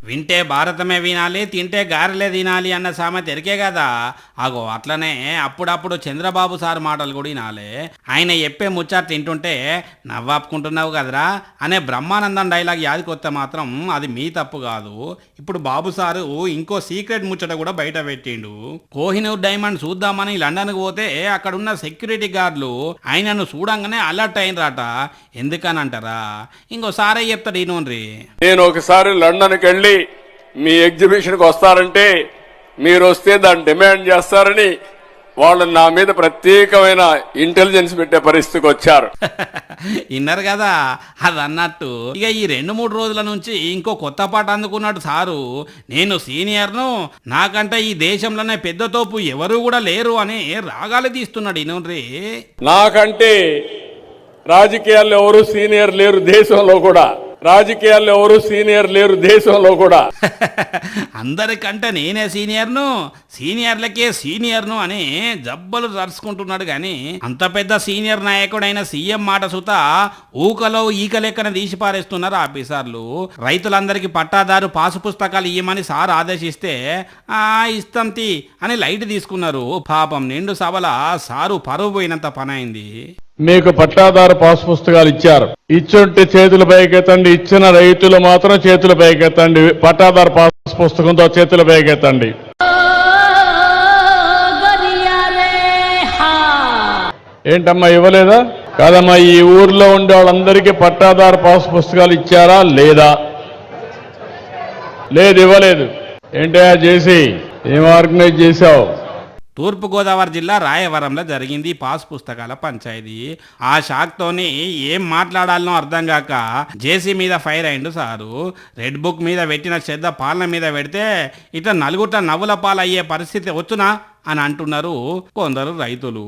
వింటే భారతమే వినాలి, తింటే గారెలే తినాలి అన్న సామెత ఎరికే కదా. అగో అట్లనే అప్పుడప్పుడు చంద్రబాబు సార్ మాటలు కూడా వినాలి. ఆయన చెప్పే ముచ్చట తింటుంటే నవ్వాపుకుంటున్నావు కదరా అనే బ్రహ్మానందం డైలాగ్ యాదికొస్తే మాత్రం అది మీ తప్పు కాదు. ఇప్పుడు బాబు సారు ఇంకో సీక్రెట్ ముచ్చట కూడా బయట పెట్టిండు. కోహినూర్ డైమండ్ చూద్దామని లండన్కి పోతే అక్కడున్న సెక్యూరిటీ గార్డులు ఆయనను చూడంగానే అలర్ట్ అయినరాట. ఎందుకనంటారా? ఇంకోసారే చెప్తాడు ఈనోన్రి. నేను ఒకసారి లండన్కి వెళ్ళి మీ ఎగ్జిబిషన్కి వస్తారంటే మీరు వస్తే దాన్ని డిమాండ్ చేస్తారని వాళ్ళు నా మీద ప్రత్యేకమైన ఇంటెలిజెన్స్ పెట్టే పరిస్థితికి వచ్చారు. విన్నారు కదా, అది అన్నట్టు ఇక ఈ 2-3 రోజుల నుంచి ఇంకో కొత్త పాట అందుకున్నాడు సారు. నేను సీనియర్ను, నాకంటే ఈ దేశంలోనే పెద్ద తోపు ఎవరు కూడా లేరు అని రాగాలు తీస్తున్నాడు. ఇనోన్రి, నాకంటే రాజకీయాల్లో ఎవరు సీనియర్ లేరు దేశంలో కూడా, రాజకీయాల్లో ఎవరు సీనియర్ లేరు దేశంలో కూడా. అందరికంటే నేనే సీనియర్ను, సీనియర్లకే సీనియర్ను అని జబ్బలు జరుచుకుంటున్నాడు. కానీ అంత పెద్ద సీనియర్ నాయకుడైన సీఎం మాట సుత ఊకలో ఈక లెక్కన తీసి పారేస్తున్నారు ఆఫీసర్లు. రైతులందరికీ పట్టాదారు పాసు పుస్తకాలు ఇయ్యమని సార్ ఆదేశిస్తే ఇస్తాం తీ అని లైట్ తీసుకున్నారు. పాపం నిండు సభల సారు పరువు పోయినంత పనైంది. మీకు పట్టాదారు పాస్ పుస్తకాలు ఇచ్చారు, ఇచ్చుంటే చేతులు పైకెత్తండి. ఇచ్చిన రైతులు మాత్రం చేతులు పైకెత్తండి. పట్టాదారు పాస్ పుస్తకంతో చేతులు పైకెత్తండి. ఏంటమ్మా ఇవ్వలేదా? కాదమ్మా, ఈ ఊర్లో ఉండే వాళ్ళందరికీ పట్టాదారు పాస్ పుస్తకాలు ఇచ్చారా లేదా? లేదు, ఇవ్వలేదు. ఏంటయ్యా చేసి ఏం ఆర్గనైజ్ చేశావు? తూర్పుగోదావరి జిల్లా రాయవరంలో జరిగింది పాస్ పుస్తకాల పంచాయతీ. ఆ షాక్తోని ఏం మాట్లాడాలనో అర్థం కాక జేసీ మీద ఫైర్ అయిండు సారు. రెడ్ బుక్ మీద పెట్టిన శ్రద్ధ పాలన మీద పెడితే ఇట్లా నలుగుట్ల నవ్వుల పాలయ్యే పరిస్థితి వచ్చునా అని అంటున్నారు కొందరు రైతులు.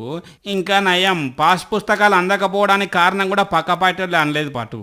ఇంకా నయం, పాస్ పుస్తకాలు అందకపోవడానికి కారణం కూడా పక్క పార్టీలు అనలేదు పాటు.